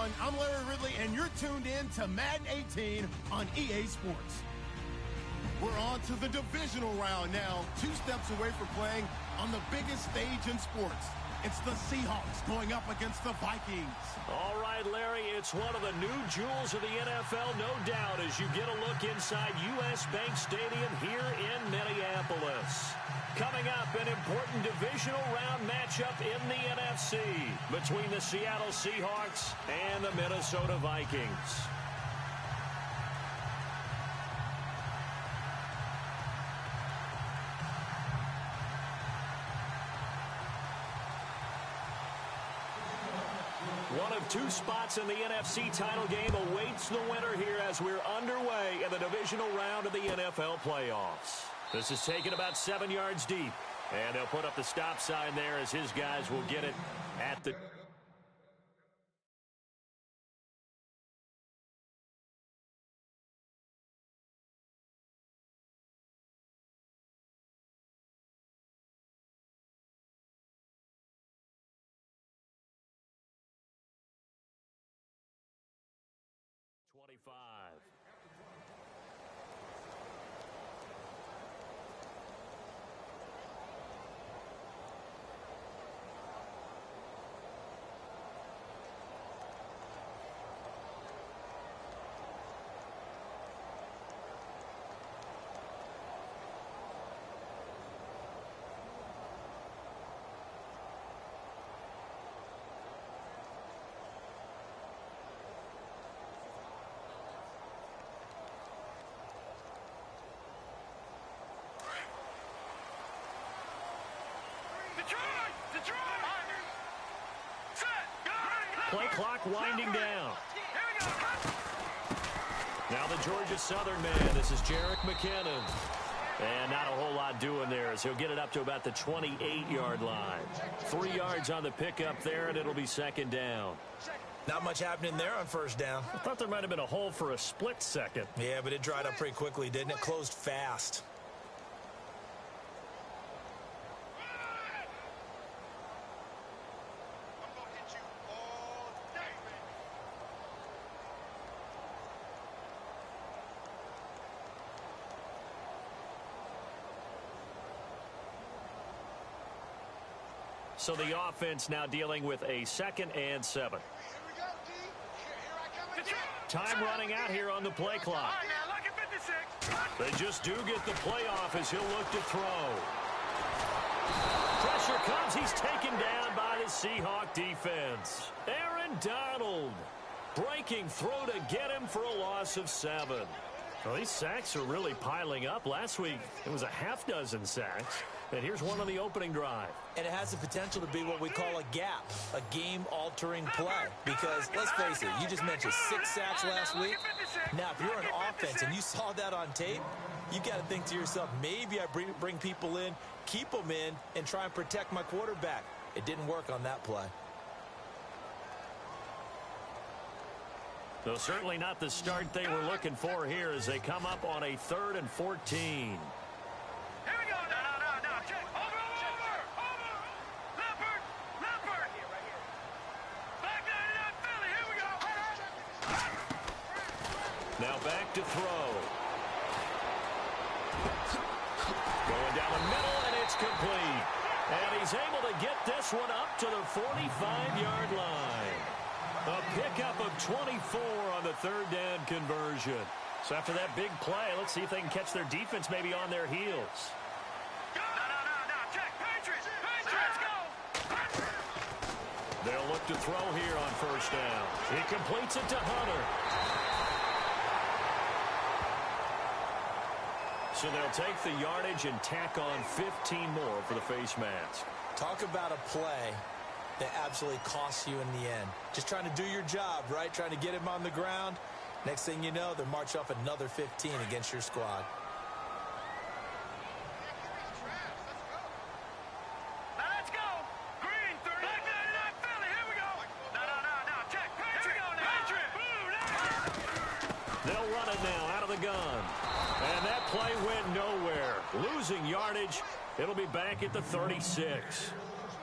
everyone. I'm Larry Ridley, and you're tuned in to Madden 18 on EA Sports. We're on to the divisional round now, 2 steps away from playing on the biggest stage in sports. It's the Seahawks going up against the Vikings. All right, Larry, it's one of the new jewels of the NFL, no doubt, as you get a look inside U.S. Bank Stadium here in Minneapolis. Coming up, an important divisional round matchup in the NFC between the Seattle Seahawks and the Minnesota Vikings. One of 2 spots in the NFC title game awaits the winner here as we're underway in the divisional round of the NFL playoffs. This is taken about 7 yards deep, and they'll put up the stop sign there as his guys will get it at the... Play clock winding down. Now the Georgia Southern man. This is Jerick McKinnon. And not a whole lot doing there as he'll get it up to about the 28-yard line. 3 yards on the pickup there, and it'll be second down. Not much happening there on first down. I thought there might have been a hole for a split second. Yeah, but it dried up pretty quickly, didn't it? Closed fast. So the offense now dealing with a 2nd and 7. Time running out here on the play clock. They just do get the playoff as he'll look to throw. Pressure comes. He's taken down by the Seahawk defense. Aaron Donald breaking throw to get him for a loss of 7. Well, these sacks are really piling up. Last week, it was a half-dozen sacks. And here's one on the opening drive. And it has the potential to be what we call a gap, a game-altering play. Because, let's face it, you just mentioned 6 sacks last week. Now, if you're an offense and you saw that on tape, you got to think to yourself, maybe I bring people in, keep them in, and try and protect my quarterback. It didn't work on that play. So certainly not the start they were looking for here as they come up on a 3rd and 14. Now back to throw. Going down the middle, and it's complete. And he's able to get this one up to the 45-yard line. A pickup of 24 on the 3rd down conversion. So after that big play, let's see if they can catch their defense maybe on their heels. They'll look to throw here on 1st down. He completes it to Hunter. So they'll take the yardage and tack on 15 more for the face mask. Talk about a play that absolutely costs you in the end. Just trying to do your job, right? Trying to get him on the ground. Next thing you know, they march off another 15 against your squad. Let's go. Green, 30. Black 99 Philly. Here we go. No. Check. Patriot. They'll run it now out of the gun. And that play went nowhere. Losing yardage. It'll be back at the 36.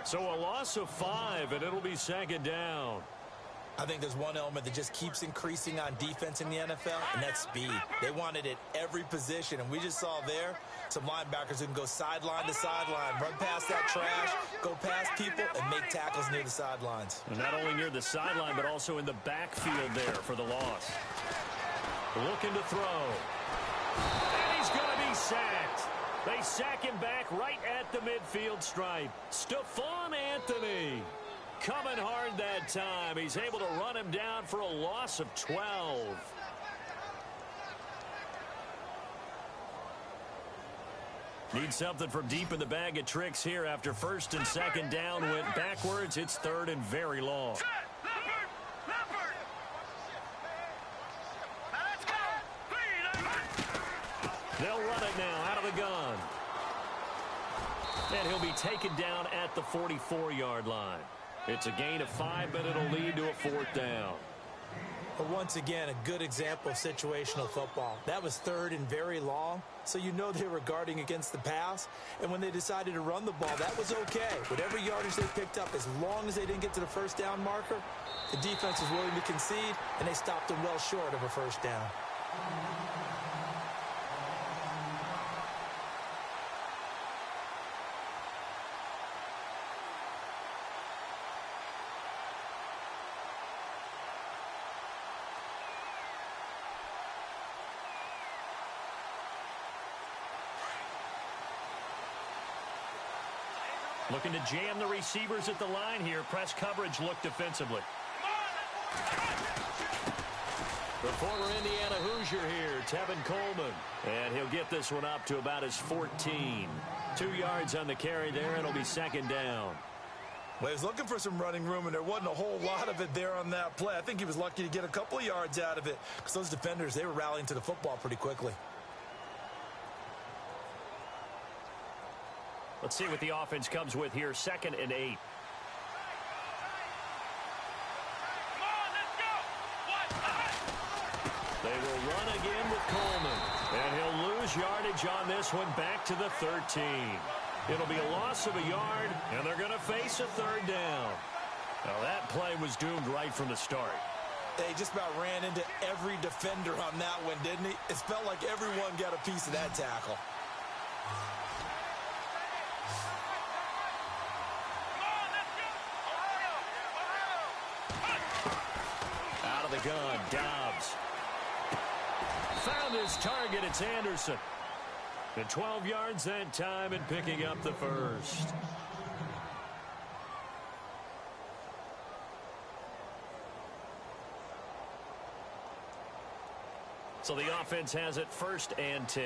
So a loss of 5, and it'll be 2nd down. I think there's one element that just keeps increasing on defense in the NFL, and that's speed. They want it at every position, and we just saw there some linebackers who can go sideline to sideline, run past that trash, go past people, and make tackles near the sidelines. And not only near the sideline, but also in the backfield there for the loss. Looking to throw. And he's going to be sacked. They sack him back right at the midfield stripe. Stephon Anthony coming hard that time. He's able to run him down for a loss of 12. Need something from deep in the bag of tricks here after first and second down went backwards. It's third and very long. They'll run it now out of the gun. And he'll be taken down at the 44-yard line. It's a gain of 5, but it'll lead to a fourth down. But once again, a good example of situational football. That was third and very long, so you know they were guarding against the pass. And when they decided to run the ball, that was okay. Whatever yardage they picked up, as long as they didn't get to the first down marker, the defense was willing to concede, and they stopped them well short of a first down. Looking to jam the receivers at the line here. Press coverage look defensively. The former Indiana Hoosier here, Tevin Coleman. And he'll get this one up to about his 14. 2 yards on the carry there, and it'll be second down. Well, he was looking for some running room, and there wasn't a whole lot of it there on that play. I think he was lucky to get a couple of yards out of it because those defenders, they were rallying to the football pretty quickly. Let's see what the offense comes with here. 2nd and 8. They will run again with Coleman. And he'll lose yardage on this one back to the 13. It'll be a loss of a yard, and they're going to face a third down. Now that play was doomed right from the start. They just about ran into every defender on that one, didn't he? It felt like everyone got a piece of that tackle. Out of the gun, Dobbs. Found his target, it's Anderson. And 12 yards that time and picking up the first. So the offense has it 1st and 10.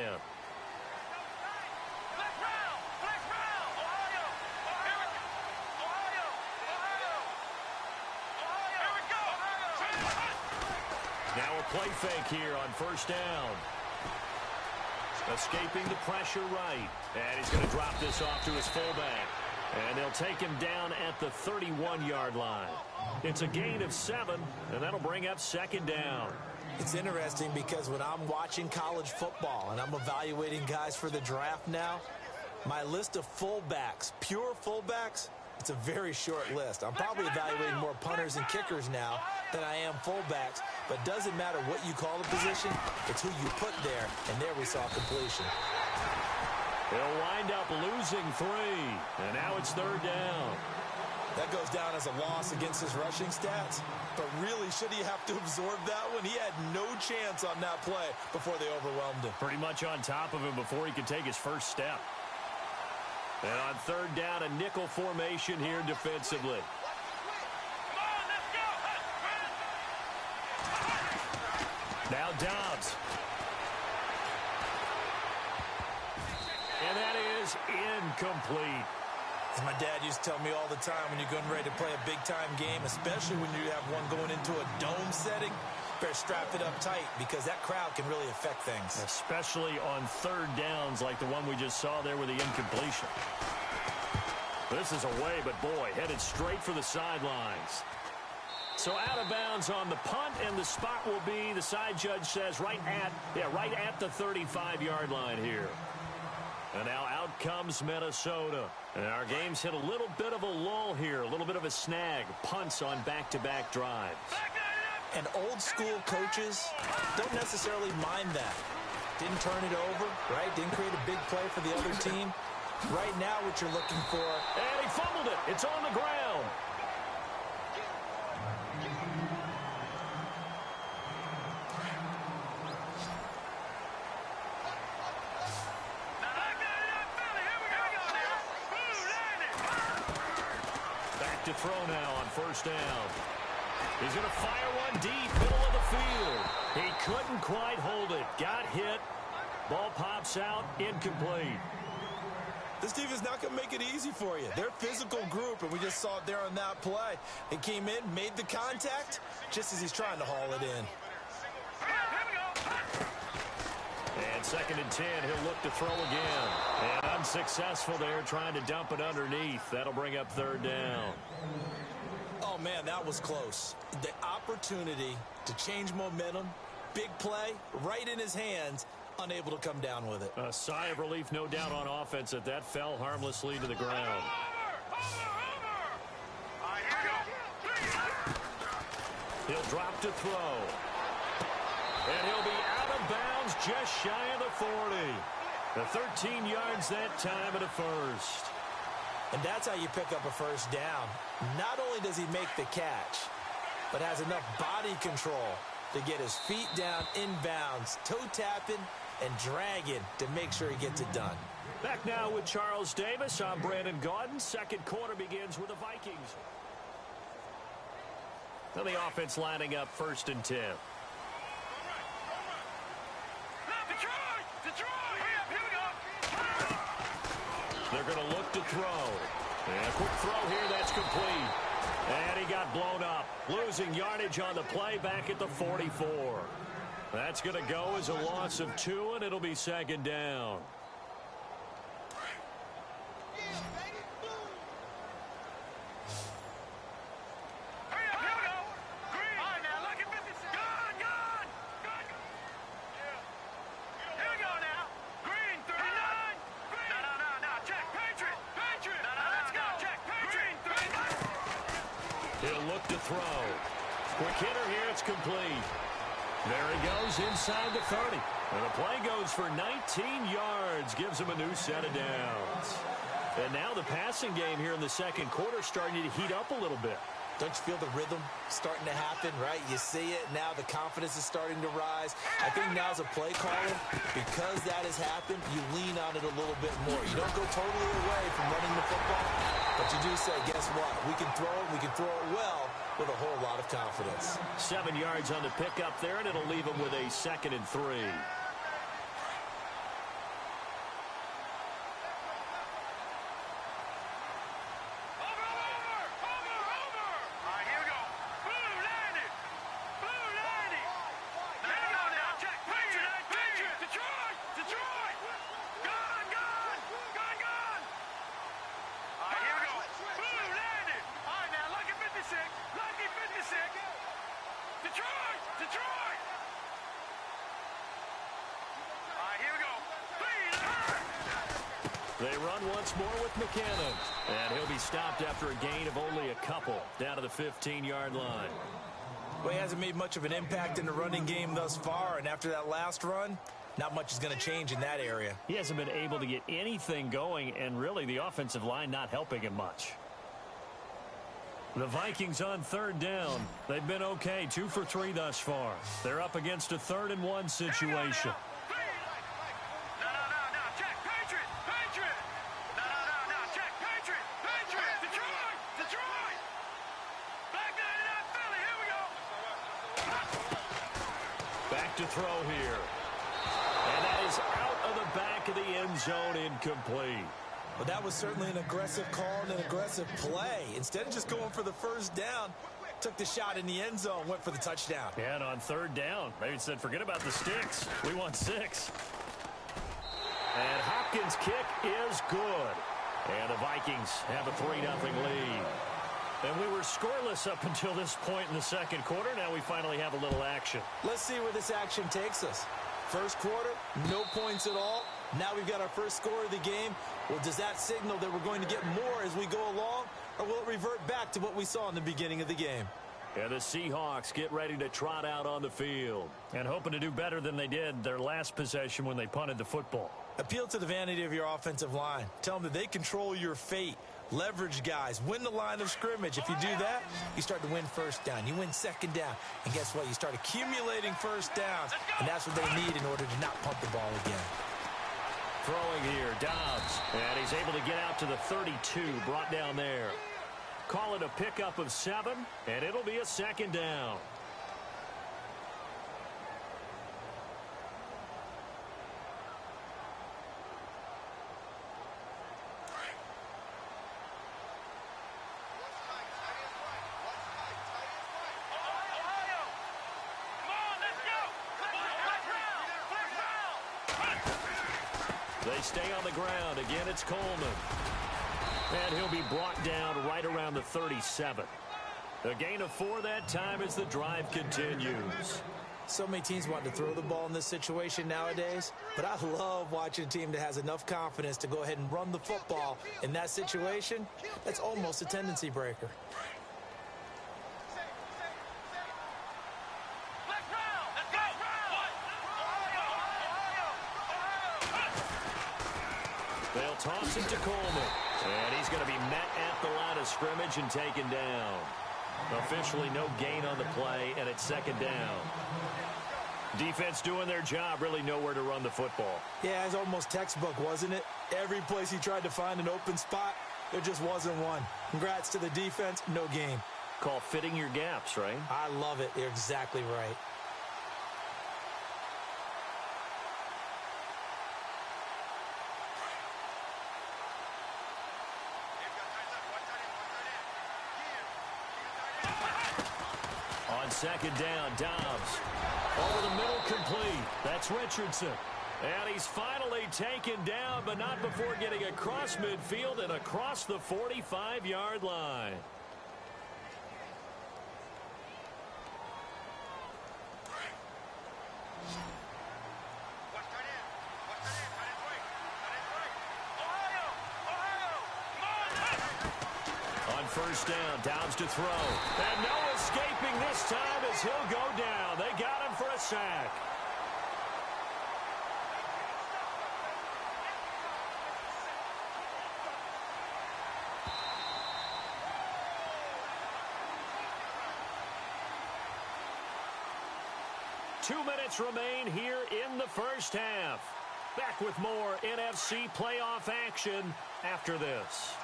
Now a play fake here on 1st down. Escaping the pressure right. And he's going to drop this off to his fullback. And they'll take him down at the 31-yard line. It's a gain of 7, and that'll bring up 2nd down. It's interesting because when I'm watching college football and I'm evaluating guys for the draft now, my list of fullbacks, pure fullbacks, it's a very short list. I'm probably evaluating more punters and kickers now than I am fullbacks, but it doesn't matter what you call the position, it's who you put there, and there we saw completion. They'll wind up losing 3, and now it's 3rd down. That goes down as a loss against his rushing stats, but really, should he have to absorb that one? He had no chance on that play before they overwhelmed him. Pretty much on top of him before he could take his first step. And on 3rd down, a nickel formation here defensively. Now Dobbs. And that is incomplete. As my dad used to tell me all the time, when you're getting ready to play a big-time game, especially when you have one going into a dome setting, better strap it up tight because that crowd can really affect things. Especially on 3rd downs like the one we just saw there with the incompletion. This is away, but boy, headed straight for the sidelines. So out of bounds on the punt, and the spot will be, the side judge says, right at the 35-yard line here. And now out comes Minnesota. And our game's hit a little bit of a lull here, a little bit of a snag. Punts on back-to-back drives. And old-school coaches don't necessarily mind that. Didn't turn it over, right? Didn't create a big play for the other team. Right now, what you're looking for... And he fumbled it. It's on the ground. Back to throw now on first down. He's going to fire one deep, middle of the field. He couldn't quite hold it. Got hit. Ball pops out, incomplete. This defense is not going to make it easy for you. They're a physical group, and we just saw it there on that play. He came in, made the contact, just as he's trying to haul it in. And 2nd and 10, he'll look to throw again. And unsuccessful there, trying to dump it underneath. That'll bring up 3rd down. Oh, man, that was close. The opportunity to change momentum, big play, right in his hands, unable to come down with it. A sigh of relief, no doubt, on offense that that fell harmlessly to the ground. He'll drop to throw. And he'll be out of bounds just shy of the 40. The 13 yards that time at a first. And that's how you pick up a first down. Not only does he make the catch, but has enough body control to get his feet down inbounds, toe tapping and dragging to make sure he gets it done. Back now with Charles Davis. I'm Brandon Gaudin. Second quarter begins with the Vikings. Now the offense lining up 1st and 10. They're going to look to throw. And a quick throw here, that's complete. And he got blown up. Losing yardage on the play back at the 44. That's going to go as a loss of 2, and it'll be 2nd down. He'll look to throw. Quick hitter here, it's complete. There he goes inside the 30. And the play goes for 19 yards. Gives him a new set of downs. And now the passing game here in the 2nd quarter starting to heat up a little bit. Don't you feel the rhythm starting to happen, right? You see it. Now the confidence is starting to rise. I think now's a play caller. Because that has happened, you lean on it a little bit more. You don't go totally away from running the football, but you do say, guess what? We can throw it. We can throw it well with a whole lot of confidence. 7 yards on the pickup there, and it'll leave him with a 2nd and 3. They run once more with McKinnon. And he'll be stopped after a gain of only a couple down to the 15-yard line. Well, he hasn't made much of an impact in the running game thus far, and after that last run, not much is going to change in that area. He hasn't been able to get anything going, and really the offensive line not helping him much. The Vikings on 3rd down. They've been okay, 2 for 3 thus far. They're up against a 3rd and 1 situation. To throw here. And that is out of the back of the end zone, incomplete. Well, that was certainly an aggressive call and an aggressive play. Instead of just going for the first down, took the shot in the end zone, went for the touchdown. And on 3rd down, maybe said, forget about the sticks. We want 6. And Hopkins' kick is good. And the Vikings have a 3-0 lead. And we were scoreless up until this point in the 2nd quarter. Now we finally have a little action. Let's see where this action takes us. First quarter, no points at all. Now we've got our first score of the game. Well, does that signal that we're going to get more as we go along, or will it revert back to what we saw in the beginning of the game? And the Seahawks get ready to trot out on the field. And hoping to do better than they did their last possession when they punted the football. Appeal to the vanity of your offensive line. Tell them that they control your fate. Leverage guys. Win the line of scrimmage. If you do that, you start to win first down. You win second down. And guess what? You start accumulating first downs. And that's what they need in order to not punt the ball again. Throwing here, Dobbs. And he's able to get out to the 32, brought down there. Call it a pickup of 7, and it'll be a second down. They stay on the ground. Again, it's Coleman. And he'll be brought down right around the 37. A gain of 4 that time as the drive continues. So many teams want to throw the ball in this situation nowadays, but I love watching a team that has enough confidence to go ahead and run the football. In that situation, that's almost a tendency breaker. They'll toss it to Coleman. And he's going to be met at the line of scrimmage and taken down. Officially no gain on the play, and it's second down. Defense doing their job, really nowhere to run the football. Yeah, it's almost textbook, wasn't it? Every place he tried to find an open spot, there just wasn't one. Congrats to the defense, no gain. Call fitting your gaps, right? I love it. You're exactly right. On second down, Dobbs. Over the middle, complete. That's Richardson. And he's finally taken down, but not before getting across midfield and across the 45-yard line. First down, Dobbs to throw. And no escaping this time as he'll go down. They got him for a sack. Two minutes remain here in the first half. Back with more NFC playoff action after this.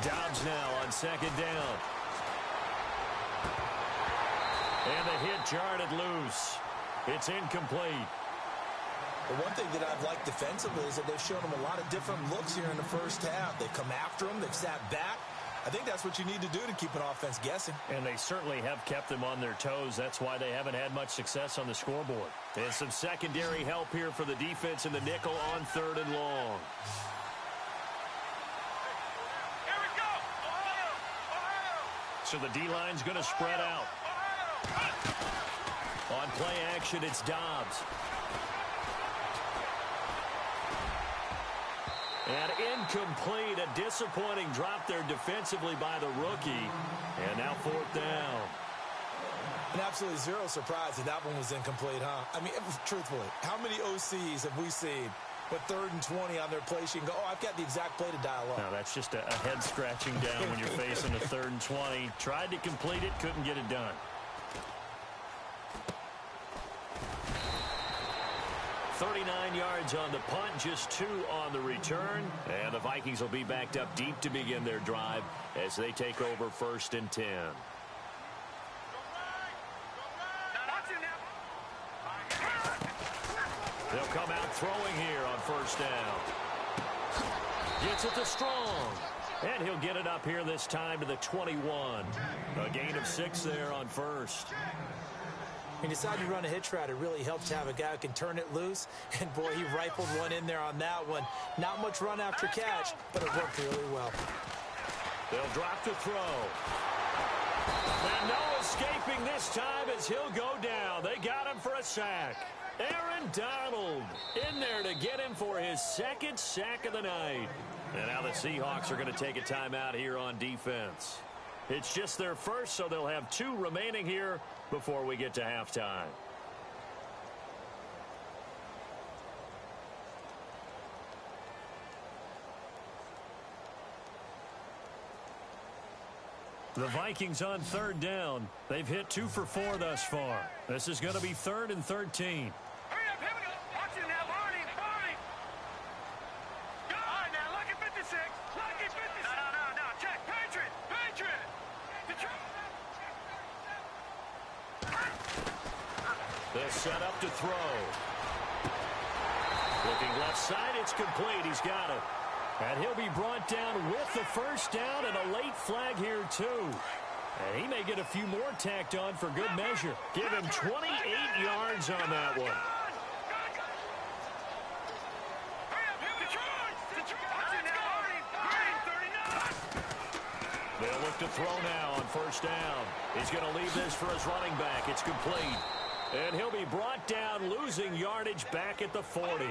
Dobbs now on second down. And the hit jarred loose. It's incomplete. The one thing that I've liked defensively is that they've shown them a lot of different looks here in the first half. They've come after them. They've sat back. I think that's what you need to do to keep an offense guessing. And they certainly have kept them on their toes. That's why they haven't had much success on the scoreboard. And some secondary help here for the defense in the nickel on third and long. So the D-line's going to spread out. On play action, it's Dobbs. And incomplete, a disappointing drop there defensively by the rookie. And now fourth down. And absolutely zero surprise that that one was incomplete, huh? I mean, truthfully, how many OCs have we seen with 3rd and 20 on their play sheet and go, oh, I've got the exact play to dial up? No, that's just a head scratching down when you're facing a 3rd and 20. Tried to complete it, couldn't get it done. 39 yards on the punt, just 2 on the return. And the Vikings will be backed up deep to begin their drive as they take over 1st and 10. They'll come out throwing here on first down. Gets it to Strong. And he'll get it up here this time to the 21. A gain of 6 there on first. He decided to run a hitch route. It really helps to have a guy who can turn it loose. And, boy, he rifled one in there on that one. Not much run after catch, but it worked really well. They'll drop to throw. And no escaping this time as he'll go down. They got him for a sack. Aaron Donald in there to get him for his second sack of the night. And now the Seahawks are going to take a timeout here on defense. It's just their first, so they'll have 2 remaining here before we get to halftime. The Vikings on 3rd down. They've hit 2 for 4 thus far. This is going to be 3rd and 13. Hurry up, here we go. Watch it now, Barney. Go. All right, now, lucky 56. Lucky 56. No. Check. Patriot. They'll set up to throw. Looking left side, it's complete. He's got it. And he'll be brought down with the first down and a late flag here, too. And he may get a few more tacked on for good measure. Give him 28 yards on that one. They'll look to throw now on first down. He's going to leave this for his running back. It's complete. And he'll be brought down, losing yardage back at the 40.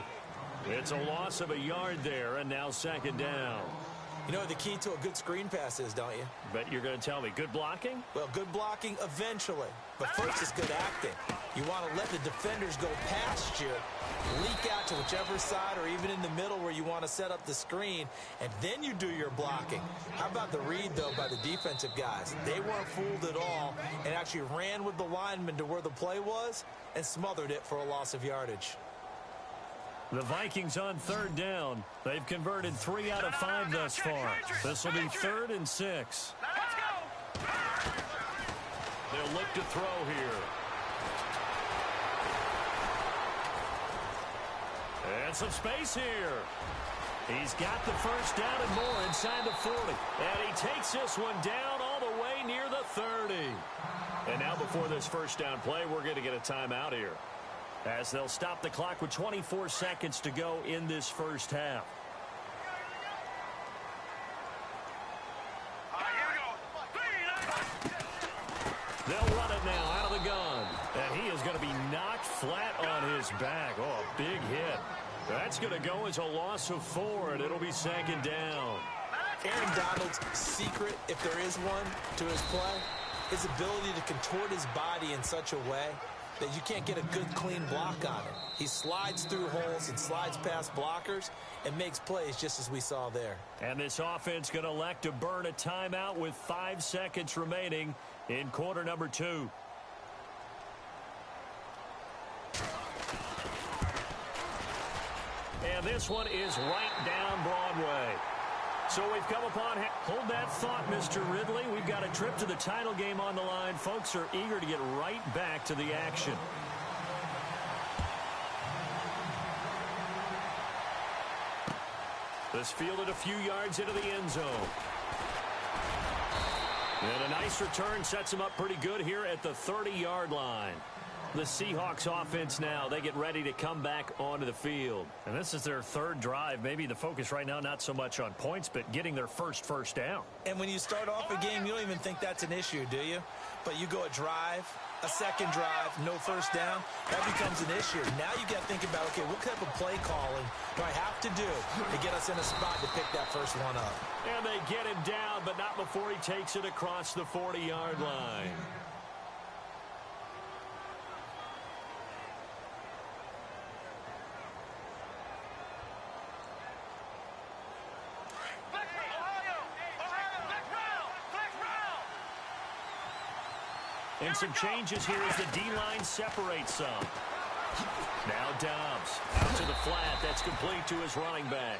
It's a loss of a yard there, and now 2nd down. You know what the key to a good screen pass is, don't you? Bet you're going to tell me. Good blocking? Well, good blocking eventually. But first is good acting. You want to let the defenders go past you, leak out to whichever side or even in the middle where you want to set up the screen, and then you do your blocking. How about the read, though, by the defensive guys? They weren't fooled at all and actually ran with the lineman to where the play was and smothered it for a loss of yardage. The Vikings on 3rd down. They've converted 3 out of 5 thus far. This will be 3rd and 6. Let's go. They'll look to throw here. And some space here. He's got the first down and more inside the 40. And he takes this one down all the way near the 30. And now before this first down play, we're going to get a timeout here, as they'll stop the clock with 24 seconds to go in this first half. They'll run it now out of the gun. And he is going to be knocked flat on his back. Oh, a big hit. That's going to go as a loss of 4, and it'll be 2nd down. Aaron Donald's secret, if there is one, to his play, his ability to contort his body in such a way that you can't get a good, clean block on it. He slides through holes and slides past blockers and makes plays just as we saw there. And this offense going to elect to burn a timeout with 5 seconds remaining in quarter number 2. And this one is right down Broadway. So we've come upon... Hold that thought, Mr. Ridley. We've got a trip to the title game on the line. Folks are eager to get right back to the action. This fielded a few yards into the end zone. And a nice return sets him up pretty good here at the 30-yard line. The Seahawks offense now, they get ready to come back onto the field. And this is their 3rd drive. Maybe the focus right now not so much on points, but getting their first down. And when you start off a game, you don't even think that's an issue, do you? But you go a drive, a second drive, no first down, that becomes an issue. Now you got to think about, okay, what type of play calling do I have to do to get us in a spot to pick that first one up? And they get him down, but not before he takes it across the 40-yard line. And some changes here as the D-line separates some. Now Dobbs out to the flat. That's complete to his running back.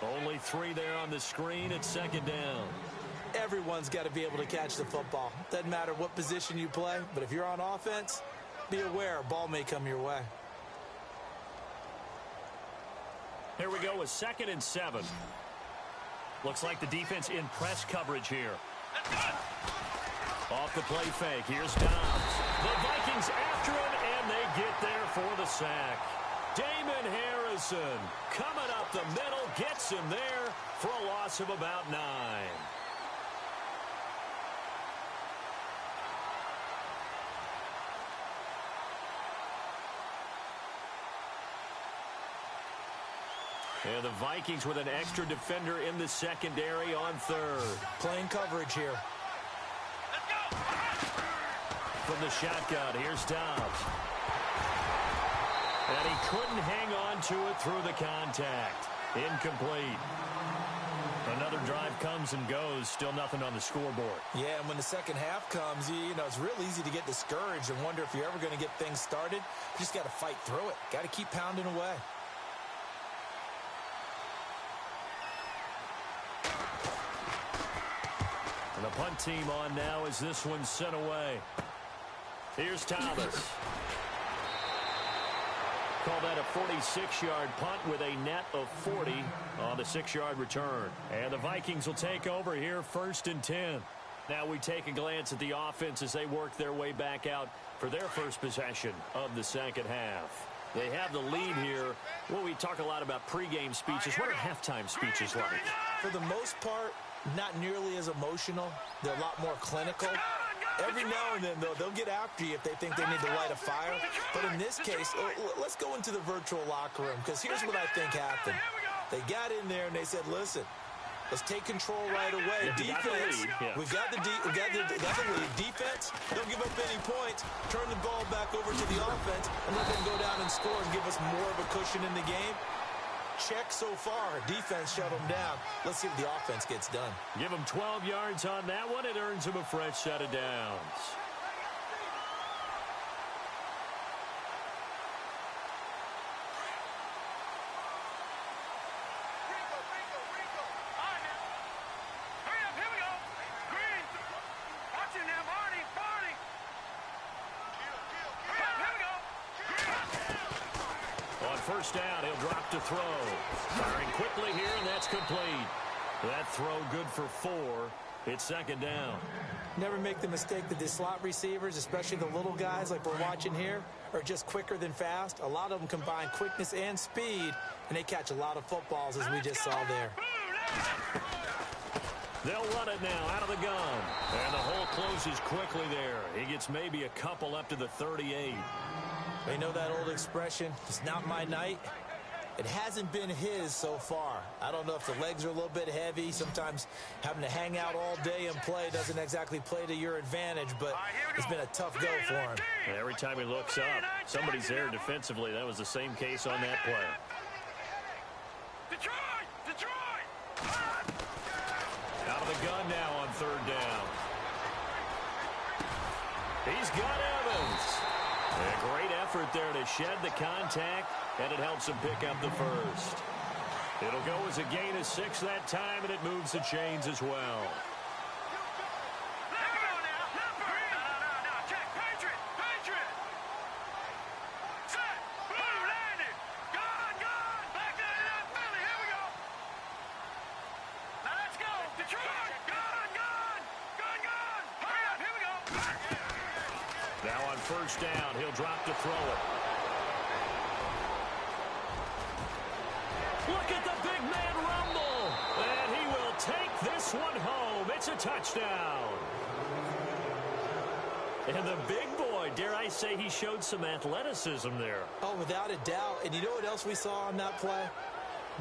Only 3 there on the screen at 2nd down. Everyone's got to be able to catch the football. Doesn't matter what position you play, but if you're on offense, be aware a ball may come your way. Here we go with 2nd and 7. Looks like the defense in press coverage here. Off the play fake, here's Dobbs. The Vikings after him, and they get there for the sack. Damon Harrison coming up the middle, gets him there for a loss of about 9. And the Vikings with an extra defender in the secondary on third. Playing coverage here. From the shotgun, here's Dobbs. And he couldn't hang on to it through the contact. Incomplete. Another drive comes and goes. Still nothing on the scoreboard. Yeah, and when the second half comes, you know, it's real easy to get discouraged and wonder if you're ever going to get things started. You just got to fight through it. Got to keep pounding away. And the punt team on now as this one's sent away. Here's Thomas. Call that a 46-yard punt with a net of 40 on the 6-yard return. And the Vikings will take over here, 1st and 10. Now we take a glance at the offense as they work their way back out for their first possession of the second half. They have the lead here. Well, we talk a lot about pregame speeches. What are halftime speeches like? For the most part, not nearly as emotional. They're a lot more clinical. Every now and then, though, they'll get after you if they think they need to light a fire. But in this case, let's go into the virtual locker room, because here's what I think happened. They got in there and they said, listen, let's take control right away. Defense, we've got the lead. Defense, don't give up any points. Turn the ball back over to the offense and let them go down and score and give us more of a cushion in the game. Check so far. Defense shut them down. Let's see if the offense gets done. Give them 12 yards on that one. It earns them a fresh set of downs. First down, he'll drop to throw. Firing quickly here, and that's complete. That throw good for 4. It's 2nd down. Never make the mistake that the slot receivers, especially the little guys like we're watching here, are just quicker than fast. A lot of them combine quickness and speed, and they catch a lot of footballs, as we just saw there. They'll run it now out of the gun. And the hole closes quickly there. He gets maybe a couple up to the 38. They know that old expression, it's not my night. It hasn't been his so far. I don't know if the legs are a little bit heavy. Sometimes having to hang out all day and play doesn't exactly play to your advantage, but it's been a tough go for him. And every time he looks up, somebody's there defensively. That was the same case on that play. Detroit! Out of the gun now on 3rd down. He's got Evans. A great effort there to shed the contact, and it helps him pick up the first. It'll go as a gain of 6 that time, and it moves the chains as well. First down, he'll drop to throw it. Look at the big man rumble, and he will take this one home. It's a touchdown. And the big boy, dare I say, he showed some athleticism there. Oh, without a doubt. And you know what else we saw on that play?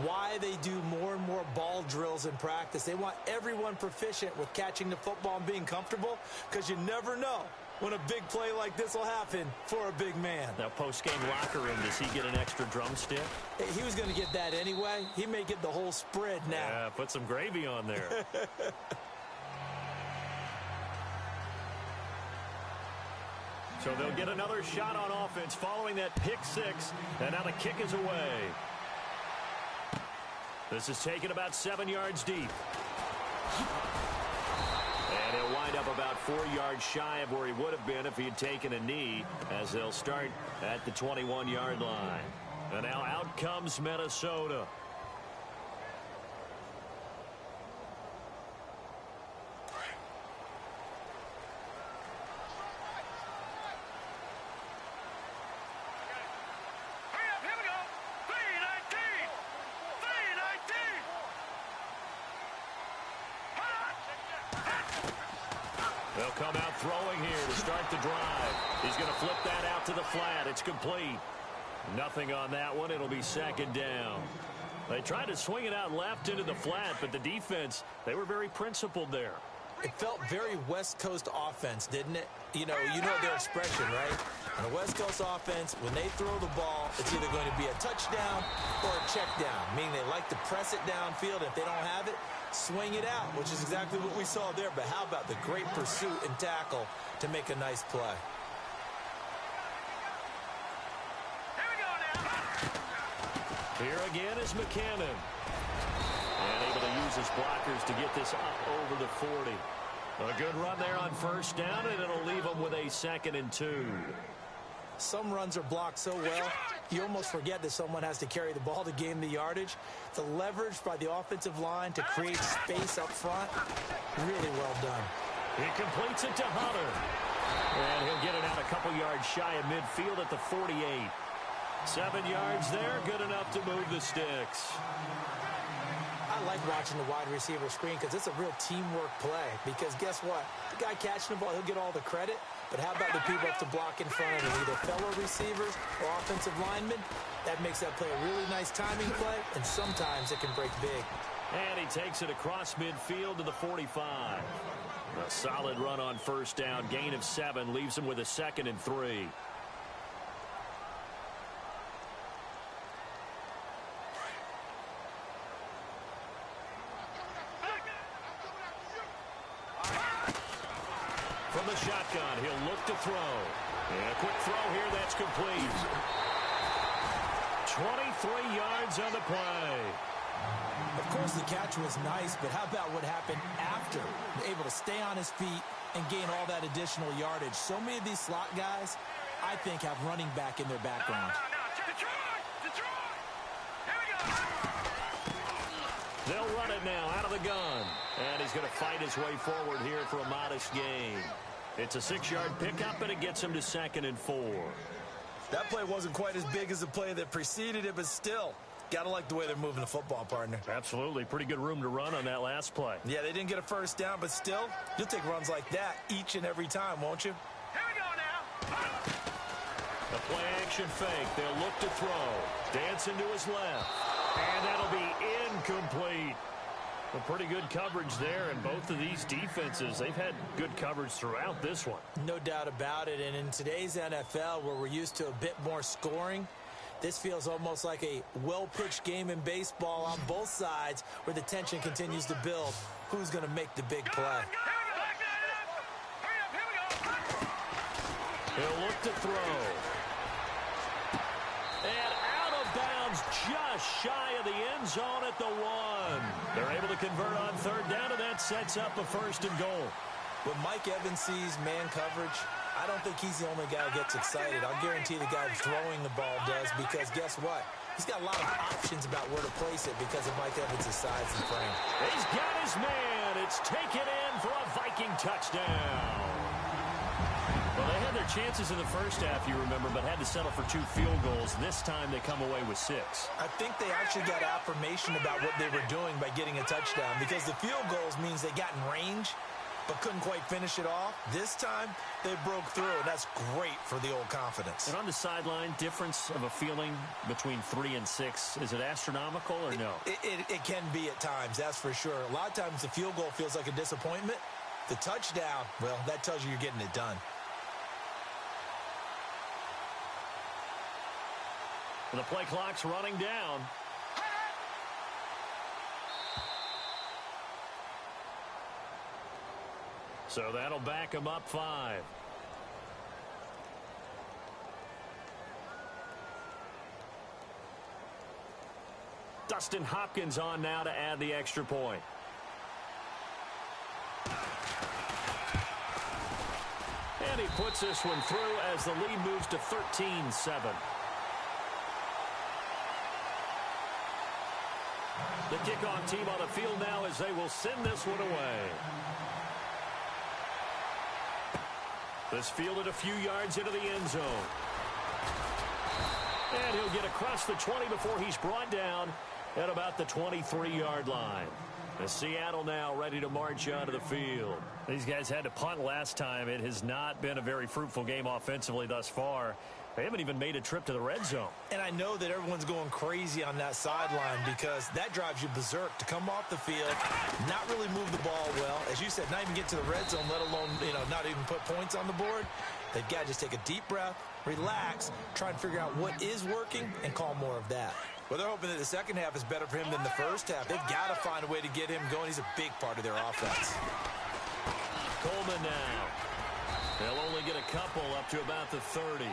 Why they do more and more ball drills in practice. They want everyone proficient with catching the football and being comfortable, because you never know when a big play like this will happen for a big man. Now, post-game locker room, does he get an extra drumstick? Hey, he was going to get that anyway. He may get the whole spread now. Yeah, put some gravy on there. So they'll get another shot on offense following that pick 6, and now the kick is away. This is taken about 7 yards deep. And he'll wind up about 4 yards shy of where he would have been if he had taken a knee, as they'll start at the 21-yard line. And now out comes Minnesota. They'll come out throwing here to start the drive. He's going to flip that out to the flat. It's complete. Nothing on that one. It'll be 2nd down. They tried to swing it out left into the flat, but the defense, they were very principled there. It felt very West Coast offense, didn't it? You know their expression, right? On a West Coast offense, when they throw the ball, it's either going to be a touchdown or a check down, meaning they like to press it downfield. If they don't have it, swing it out, which is exactly what we saw there. But how about the great pursuit and tackle to make a nice play? Here again is McCannon. And able to use his blockers to get this up over the 40. A good run there on first down, and it'll leave them with a 2nd and 2. Some runs are blocked so well, you almost forget that someone has to carry the ball to gain the yardage. The leverage by the offensive line to create space up front, really well done. He completes it to Hunter. And he'll get it out a couple yards shy of midfield at the 48. 7 yards there, good enough to move the sticks. I like watching the wide receiver screen because it's a real teamwork play. Because guess what? The guy catching the ball, he'll get all the credit. But how about the people up to block in front of him, either fellow receivers or offensive linemen? That makes that play a really nice timing play, and sometimes it can break big. And he takes it across midfield to the 45. A solid run on first down. Gain of 7 leaves him with a 2nd and 3. From the shotgun, he'll look to throw. And a quick throw here, that's complete. 23 yards on the play. Of course, the catch was nice, but how about what happened after? Able to stay on his feet and gain all that additional yardage. So many of these slot guys, I think, have running back in their background. They'll run it now out of the gun. And he's going to fight his way forward here for a modest gain. It's a 6-yard pickup, and it gets him to 2nd and 4. That play wasn't quite as big as the play that preceded it, but still, got to like the way they're moving the football, partner. Absolutely. Pretty good room to run on that last play. Yeah, they didn't get a first down, but still, you'll take runs like that each and every time, won't you? Here we go now. A play-action fake. They'll look to throw. Dancing to his left. And that'll be incomplete. A pretty good coverage there, and both of these defenses, they've had good coverage throughout this one. No doubt about it, and in today's NFL, where we're used to a bit more scoring, this feels almost like a well-pitched game in baseball on both sides, where the tension continues to build. Who's going to make the big play? He'll look to throw. And out of bounds, just shy of the end zone at the 1. They're able to convert on third down, and that sets up a 1st and goal. When Mike Evans sees man coverage, I don't think he's the only guy who gets excited. I'll guarantee the guy throwing the ball does, because guess what? He's got a lot of options about where to place it because of Mike Evans' size and frame. He's got his man. It's taken in for a Viking touchdown. Well, they had their chances in the first half, you remember, but had to settle for 2 field goals. This time they come away with 6. I think they actually got affirmation about what they were doing by getting a touchdown, because the field goals means they got in range but couldn't quite finish it off. This time they broke through, and that's great for the old confidence. And on the sideline, difference of a feeling between 3 and 6, is it astronomical or no? It can be at times, that's for sure. A lot of times the field goal feels like a disappointment. The touchdown, well, that tells you you're getting it done. The play clock's running down. So that'll back him up 5. Dustin Hopkins on now to add the extra point. And he puts this one through as the lead moves to 13-7. The kickoff team on the field now as they will send this one away. This fielded a few yards into the end zone. And he'll get across the 20 before he's brought down at about the 23-yard line. The Seattle now ready to march onto the field. These guys had to punt last time. It has not been a very fruitful game offensively thus far. They haven't even made a trip to the red zone. And I know that everyone's going crazy on that sideline because that drives you berserk to come off the field, not really move the ball well. As you said, not even get to the red zone, let alone, not even put points on the board. They've got to just take a deep breath, relax, try and figure out what is working, and call more of that. Well, they're hoping that the second half is better for him than the first half. They've got to find a way to get him going. He's a big part of their offense. Coleman now. They'll only get a couple up to about the 30.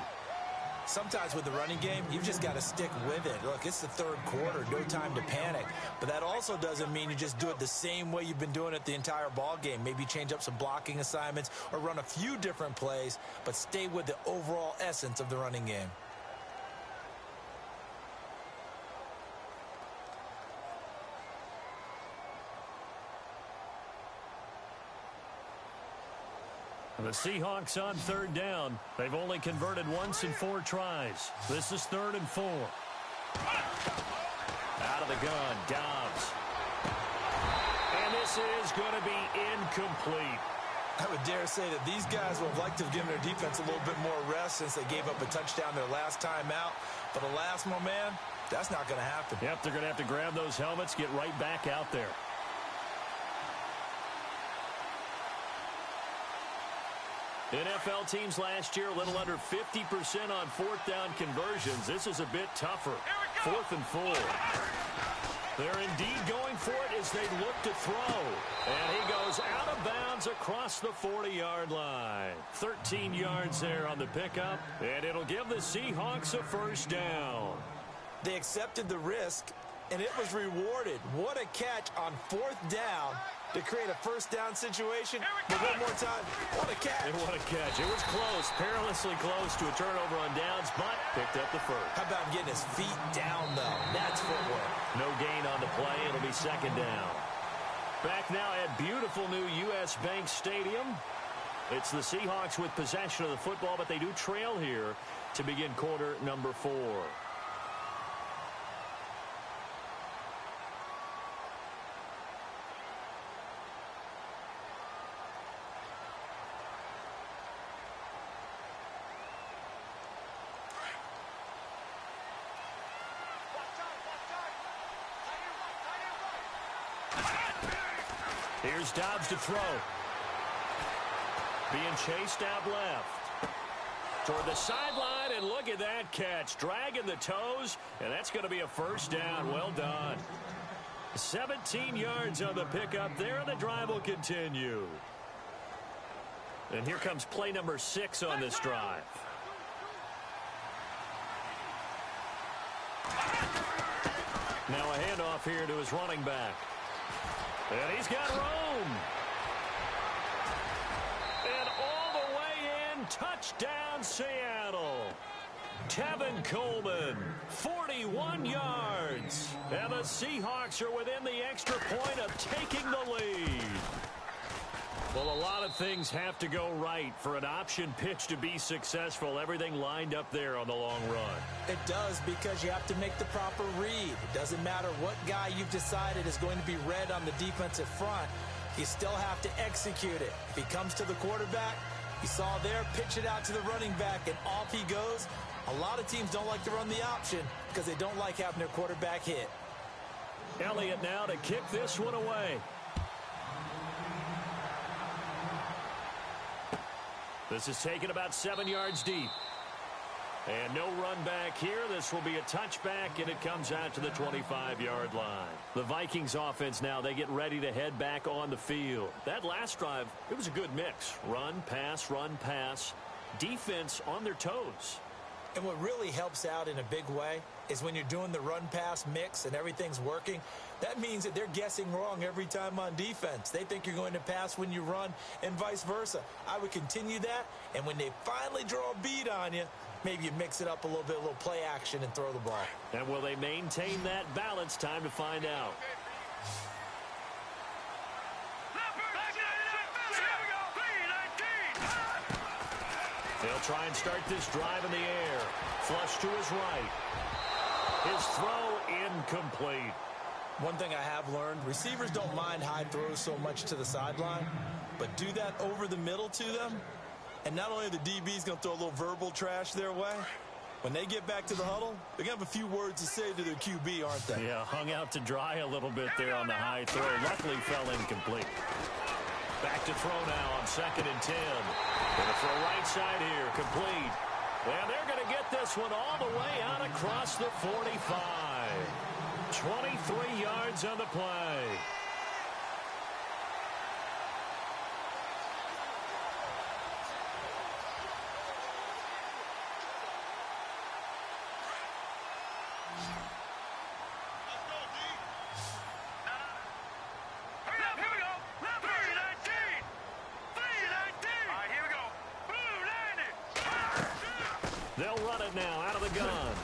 Sometimes with the running game, you've just got to stick with it. Look, it's the third quarter, no time to panic. But that also doesn't mean you just do it the same way you've been doing it the entire ball game. Maybe change up some blocking assignments or run a few different plays, but stay with the overall essence of the running game. The Seahawks on third down. They've only converted once in 4 tries. This is 3rd and 4. Out of the gun, Dobbs. And this is going to be incomplete. I would dare say that these guys would have liked to have given their defense a little bit more rest since they gave up a touchdown their last time out. But alas, my man, that's not going to happen. Yep, they're going to have to grab those helmets, get right back out there. NFL teams last year, a little under 50% on 4th down conversions. This is a bit tougher. 4th and 4. They're indeed going for it as they look to throw. And he goes out of bounds across the 40-yard line. 13 yards there on the pickup, and it'll give the Seahawks a first down. They accepted the risk, and it was rewarded. What a catch on 4th down to create a first down situation. But one more time, what a catch. And what a catch. It was close, perilously close to a turnover on downs, but picked up the first. How about getting his feet down, though? That's footwork. No gain on the play. It'll be 2nd down. Back now at beautiful new U.S. Bank Stadium. It's the Seahawks with possession of the football, but they do trail here to begin quarter number 4. Here's Dobbs to throw. Being chased out left. Toward the sideline, and look at that catch. Dragging the toes, and that's going to be a first down. Well done. 17 yards on the pickup there, and the drive will continue. And here comes play number 6 on this drive. Now a handoff here to his running back. And he's got room. And all the way in, touchdown Seattle. Tevin Coleman, 41 yards. And the Seahawks are within the extra point of taking the lead. Well, a lot of things have to go right for an option pitch to be successful. Everything lined up there on the long run. It does, because you have to make the proper read. It doesn't matter what guy you've decided is going to be read on the defensive front. You still have to execute it. If he comes to the quarterback, you saw there, pitch it out to the running back, and off he goes. A lot of teams don't like to run the option because they don't like having their quarterback hit. Elliott now to kick this one away. This is taken about 7 yards deep. And no run back here. This will be a touchback, and it comes out to the 25-yard line. The Vikings offense now, they get ready to head back on the field. That last drive, it was a good mix. Run, pass, defense on their toes. And what really helps out in a big way is when you're doing the run-pass mix and everything's working, that means that they're guessing wrong every time on defense. They think you're going to pass when you run and vice versa. I would continue that, and when they finally draw a bead on you, maybe you mix it up a little bit, a little play action, and throw the ball. And will they maintain that balance? Time to find out. They'll try and start this drive in the air. Flush to his right. His throw incomplete. One thing I have learned, receivers don't mind high throws so much to the sideline, but do that over the middle to them, and not only are the DBs going to throw a little verbal trash their way, When they get back to the huddle, they're going to have a few words to say to their QB, aren't they? Yeah, hung out to dry a little bit there on the high throw. Luckily fell incomplete. Back to throw now on 2nd and 10. Going to throw right side here, complete. And they're going to get this one all the way out across the 45. 23 yards on the play. They'll run it now out of the gun.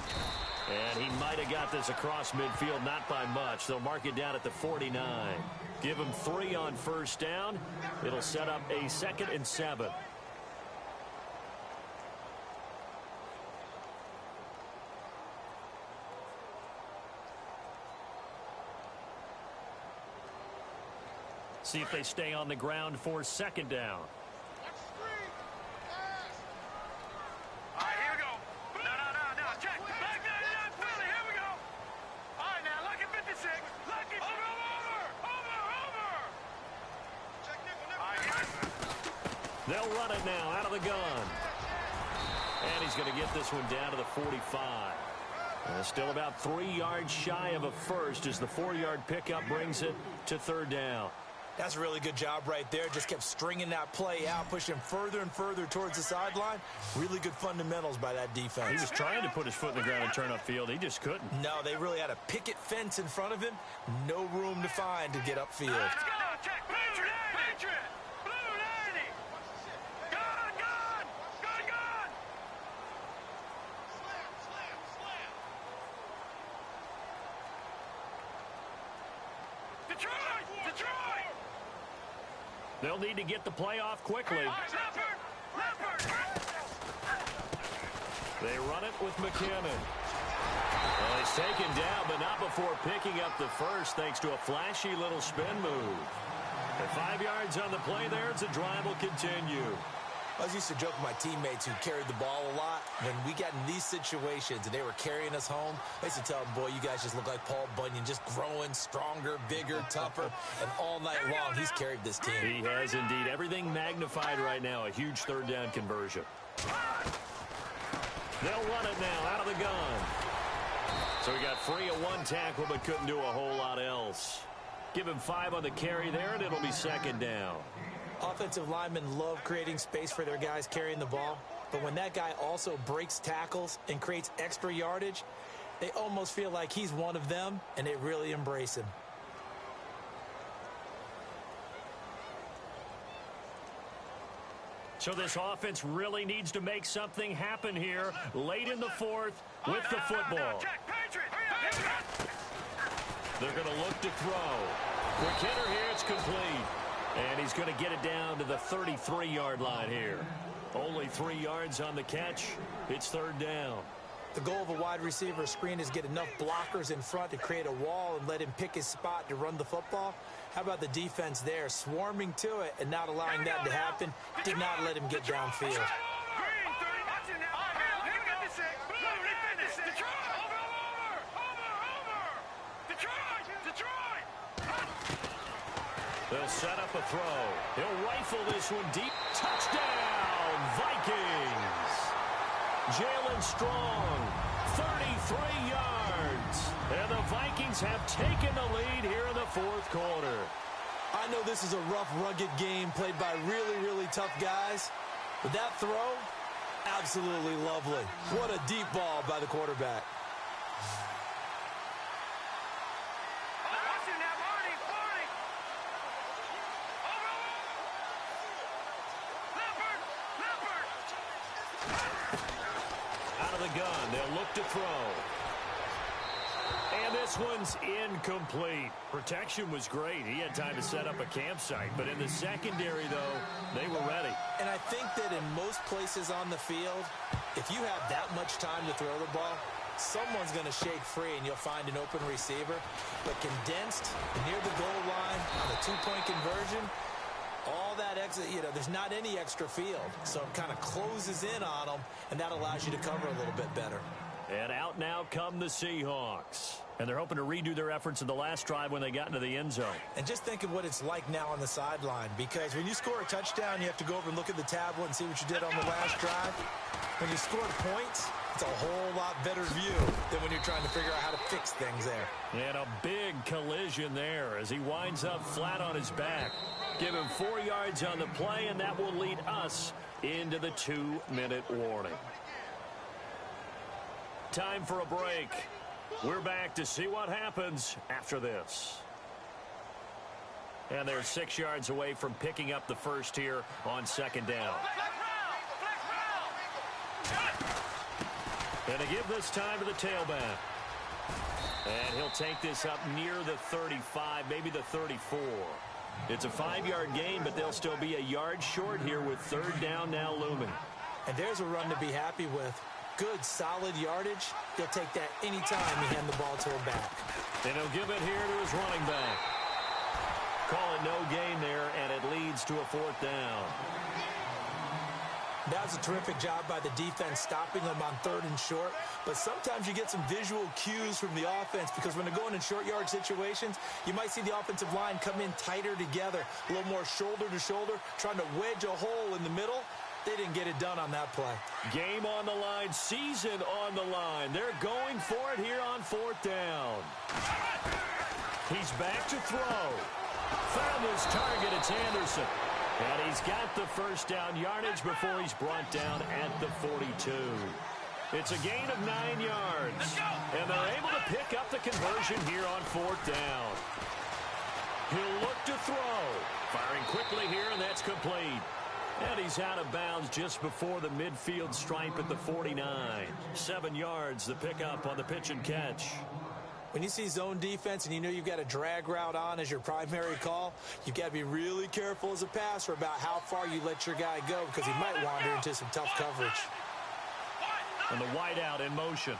And he might have got this across midfield, not by much. They'll mark it down at the 49. Give him 3 on first down. It'll set up a 2nd and 7. See if they stay on the ground for 2nd down. They'll run it now out of the gun. And he's going to get this one down to the 45. And still about 3 yards shy of a first as the 4-yard pickup brings it to 3rd down. That's a really good job right there. Just kept stringing that play out, pushing further and further towards the sideline. Really good fundamentals by that defense. He was trying to put his foot in the ground and turn upfield. He just couldn't. No, they really had a picket fence in front of him. No room to find to get upfield. Let's go. Check. Patriot. Blue 90. Gone. Detroit. They'll need to get the play off quickly. Leopard. They run it with McKinnon. Well, he's taken down, but not before picking up the first thanks to a flashy little spin move. And 5 yards on the play there as the drive will continue. I used to joke with my teammates who carried the ball a lot. When we got in these situations and they were carrying us home, I used to tell them, boy, you guys just look like Paul Bunyan, just growing stronger, bigger, tougher. And all night long, he's carried this team. He has indeed. Everything magnified right now. A huge 3rd down conversion. They'll run it now out of the gun. So he got free of 1 tackle but couldn't do a whole lot else. Give him 5 on the carry there, and it'll be 2nd down. Offensive linemen love creating space for their guys carrying the ball. But when that guy also breaks tackles and creates extra yardage, they almost feel like he's one of them, and they really embrace him. So this offense really needs to make something happen here late in the 4th with the football. They're going to look to throw. Quick hitter here, it's complete. And he's going to get it down to the 33-yard line here. Only 3 yards on the catch. It's 3rd down. The goal of a wide receiver screen is get enough blockers in front to create a wall and let him pick his spot to run the football. How about the defense there, swarming to it and not allowing that to happen? Did not let him get downfield. They'll set up a throw. He'll rifle this one deep. Touchdown, Vikings. Jalen Strong, 33 yards. And the Vikings have taken the lead here in the 4th quarter. I know this is a rough, rugged game played by really, really tough guys. But that throw, absolutely lovely. What a deep ball by the quarterback. Gun. They'll look to throw. And this one's incomplete. Protection was great. He had time to set up a campsite. But in the secondary, though, they were ready. And I think that in most places on the field, if you have that much time to throw the ball, someone's going to shake free and you'll find an open receiver. But condensed near the goal line on a 2-point conversion, All that exit, there's not any extra field. So it kind of closes in on them, and that allows you to cover a little bit better. And out now come the Seahawks. And they're hoping to redo their efforts in the last drive when they got into the end zone. And just think of what it's like now on the sideline, because when you score a touchdown, you have to go over and look at the tablet and see what you did on the last drive. When you scored points, it's a whole lot better view than when you're trying to figure out how to fix things there. And a big collision there as he winds up flat on his back. Give him 4 yards on the play, and that will lead us into the 2-minute warning. Time for a break. We're back to see what happens after this. And they're 6 yards away from picking up the first here on second down. And to give this time to the tailback. And he'll take this up near the 35, maybe the 34. It's a 5-yard gain, but they'll still be a yard short here with third down now looming. And there's a run to be happy with. Good, solid yardage. He'll take that anytime you hand the ball to him back. And he'll give it here to his running back. Call it no gain there, and it leads to a fourth down. That was a terrific job by the defense stopping them on third and short. But sometimes you get some visual cues from the offense, because when they're going in short yard situations, you might see the offensive line come in tighter together, a little more shoulder to shoulder, trying to wedge a hole in the middle. They didn't get it done on that play. Game on the line, season on the line. They're going for it here on fourth down. He's back to throw. Found his target. It's Anderson. And he's got the first down yardage before he's brought down at the 42. It's a gain of 9 yards. And they're able to pick up the conversion here on fourth down. He'll look to throw. Firing quickly here, and that's complete. And he's out of bounds just before the midfield stripe at the 49. 7 yards, the pickup on the pitch and catch. When you see zone defense and you know you've got a drag route on as your primary call, you've got to be really careful as a passer about how far you let your guy go, because he might wander into some tough coverage. And the wideout in motion.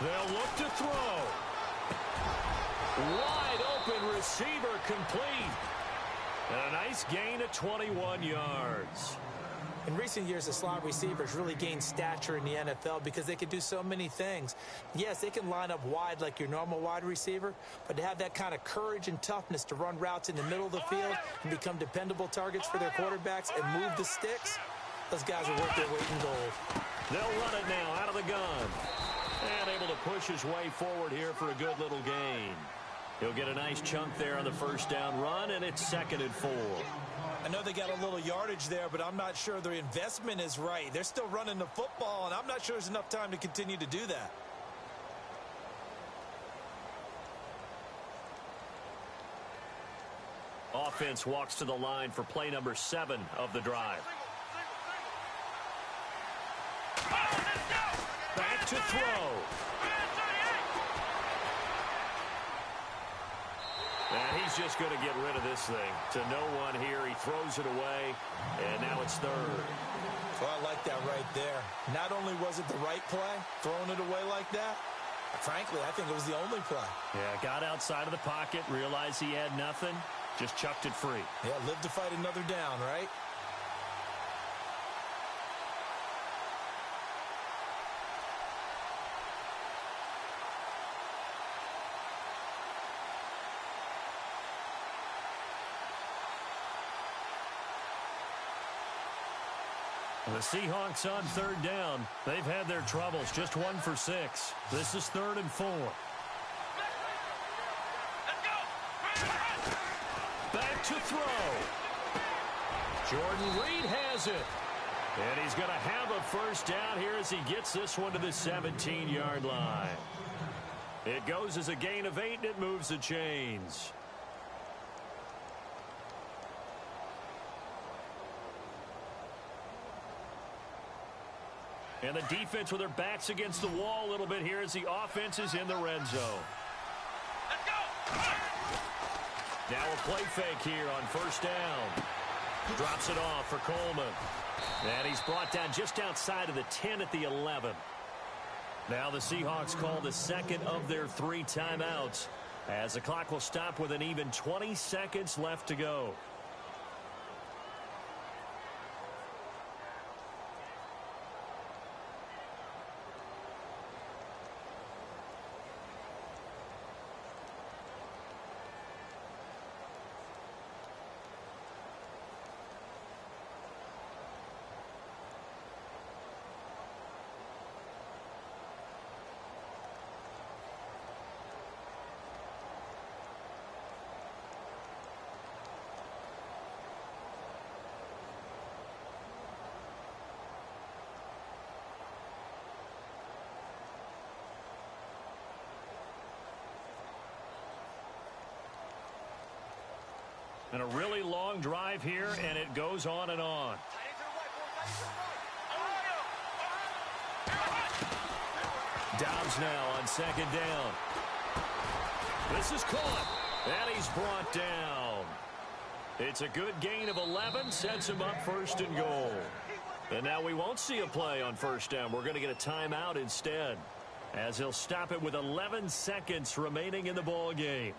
They'll look to throw. Wide open receiver complete. And a nice gain of 21 yards. In recent years, the slot receivers really gained stature in the NFL because they can do so many things. Yes, they can line up wide like your normal wide receiver, but to have that kind of courage and toughness to run routes in the middle of the field and become dependable targets for their quarterbacks and move the sticks, those guys are worth their weight in gold. They'll run it now out of the gun. And able to push his way forward here for a good little gain. He'll get a nice chunk there on the first down run, and it's 2nd and 4. I know they got a little yardage there, but I'm not sure their investment is right. They're still running the football, and I'm not sure there's enough time to continue to do that. Offense walks to the line for play number 7 of the drive. Back to throw. And he's just going to get rid of this thing. To no one here. He throws it away, and now it's 3rd. Well, I like that right there. Not only was it the right play, throwing it away like that, frankly, I think it was the only play. Yeah, got outside of the pocket, realized he had nothing, just chucked it free. Yeah, live to fight another down, right? The Seahawks on 3rd down. They've had their troubles. Just 1 for 6. This is 3rd and 4. Back to throw. Jordan Reed has it. And he's going to have a first down here as he gets this one to the 17-yard line. It goes as a gain of 8, and it moves the chains. And the defense with their backs against the wall a little bit here as the offense is in the red zone. Now a play fake here on first down. Drops it off for Coleman. And he's brought down just outside of the 10 at the 11. Now the Seahawks call the 2nd of their 3 timeouts. as the clock will stop with an even 20 seconds left to go. And a really long drive here, and it goes on and on. Dobbs now on second down. This is caught, and he's brought down. It's a good gain of 11, sets him up first and goal. And now we won't see a play on first down. We're going to get a timeout instead, as he'll stop it with 11 seconds remaining in the ball game.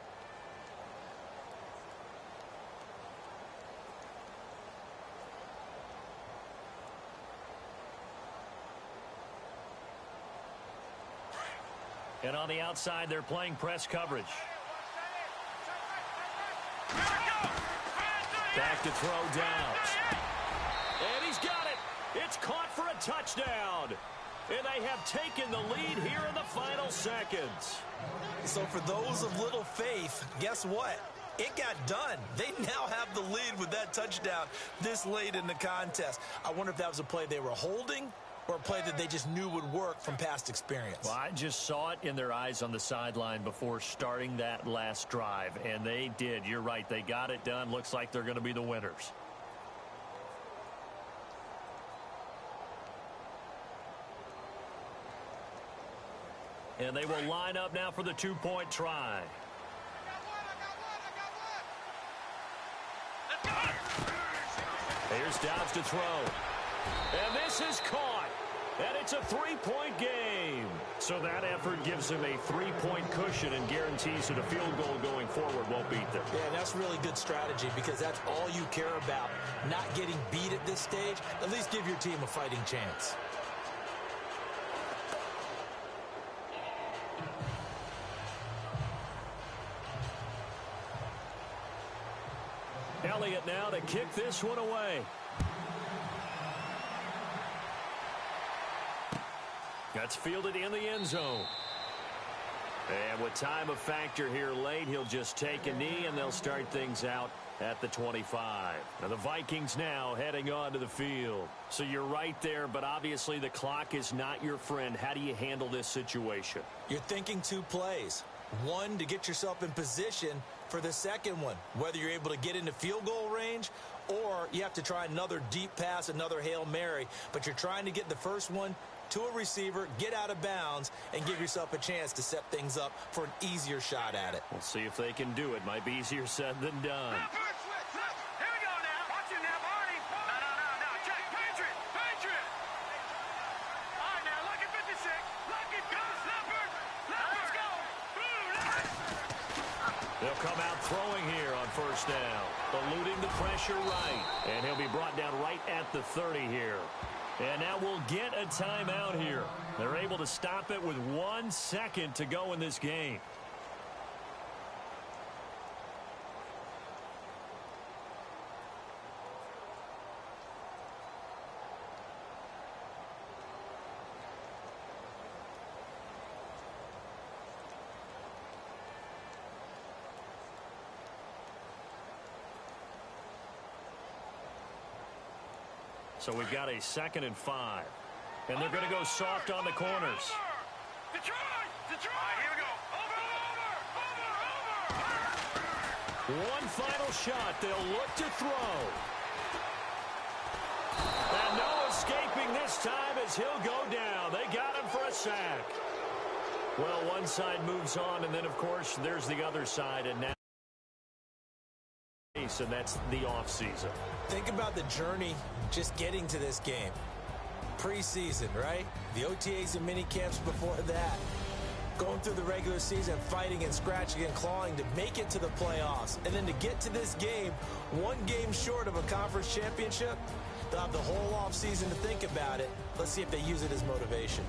And on the outside, they're playing press coverage. Back to throw Downs. And he's got it. It's caught for a touchdown. And they have taken the lead here in the final seconds. So for those of little faith, guess what? It got done. They now have the lead with that touchdown this late in the contest. I wonder if that was a play they were holding or a play that they just knew would work from past experience. Well, I just saw it in their eyes on the sideline before starting that last drive, and they did. You're right. They got it done. Looks like they're going to be the winners. And they will line up now for the two-point try. Here's Dobbs to throw. And this is caught. And it's a three-point game. So that effort gives him a three-point cushion and guarantees that a field goal going forward won't beat them. Yeah, that's really good strategy because that's all you care about. Not getting beat at this stage. At least give your team a fighting chance. Elliott now to kick this one away. That's fielded in the end zone. And with time of factor here late, he'll just take a knee and they'll start things out at the 25. Now the Vikings now heading onto the field. So you're right there, but obviously the clock is not your friend. How do you handle this situation? You're thinking two plays. One, to get yourself in position for the second one, whether you're able to get into field goal range or you have to try another deep pass, another Hail Mary, but you're trying to get the first one to a receiver, get out of bounds, and give yourself a chance to set things up for an easier shot at it. We'll see if they can do it. Might be easier said than done. Here we go now. Watch it now, Barney. No. Check. Patriot. All right, now, look at 56. Look at goes. Leopard. Let's go. They'll come out throwing here on first down. Eluding the pressure right. And he'll be brought down right at the 30 here. And now we'll get a timeout here. They're able to stop it with 1 second to go in this game. So we've got a 2nd and 5. And they're going to go soft on the corners. Detroit! Here we go. Over! One final shot. They'll look to throw. And no escaping this time as he'll go down. They got him for a sack. Well, one side moves on, and then, of course, there's the other side. And now, and that's the offseason. Think about the journey just getting to this game. Preseason, right? The OTAs and mini camps before that. Going through the regular season, fighting and scratching and clawing to make it to the playoffs. And then to get to this game, one game short of a conference championship, they'll have the whole offseason to think about it. Let's see if they use it as motivation.